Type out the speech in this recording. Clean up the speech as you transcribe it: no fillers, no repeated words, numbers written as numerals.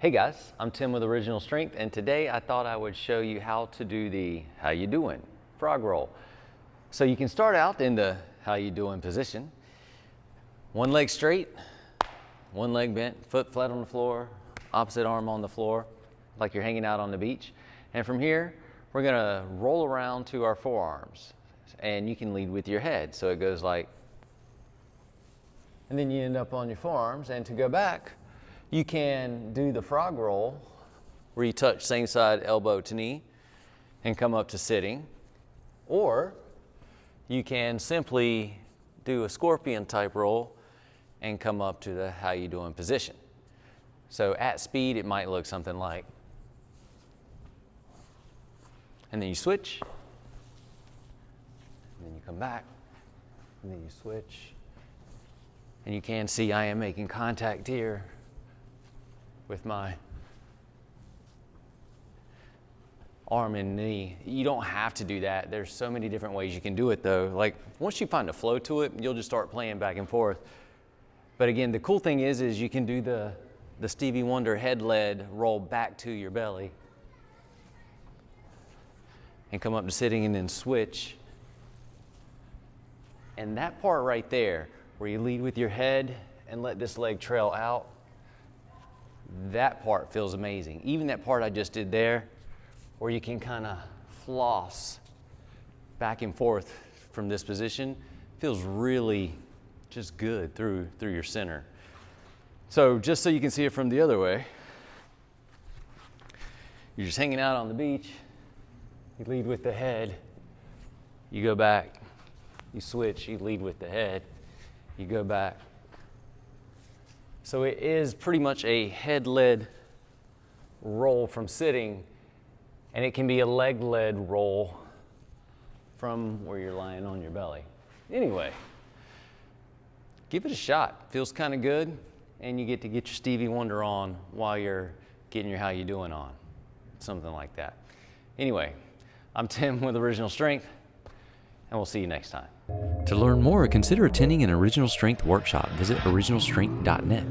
Hey guys, I'm Tim with Original Strength, and today I thought I would show you how to do the how you doing frog roll. So you can start out in the how you doing position. One leg straight, one leg bent, foot flat on the floor, opposite arm on the floor, like you're hanging out on the beach. And from here, we're gonna roll around to our forearms, and you can lead with your head. So it goes like, and then you end up on your forearms, and to go back, you can do the frog roll where you touch same side elbow to knee and come up to sitting, or you can simply do a scorpion type roll and come up to the how you doing position. So at speed it might look something like, and then you switch, and then you come back, and then you switch, and you can see I am making contact here with my arm and knee. You don't have to do that. There's so many different ways you can do it though. Like once you find a flow to it, you'll just start playing back and forth. But again, the cool thing is you can do the Stevie Wonder head lead roll back to your belly and come up to sitting and then switch. And that part right there, where you lead with your head and let this leg trail out, that part feels amazing. Even that part I just did there, where you can kind of floss back and forth from this position, feels really just good through your center. So just so you can see it from the other way, you're just hanging out on the beach, you lead with the head, you go back, you switch, you lead with the head, you go back. So it is pretty much a head-led roll from sitting, and it can be a leg-led roll from where you're lying on your belly. Anyway, give it a shot. Feels kind of good, and you get to get your Stevie Wonder on while you're getting your how you doing on. Something like that. Anyway, I'm Tim with Original Strength, and we'll see you next time. To learn more, consider attending an Original Strength workshop. Visit originalstrength.net.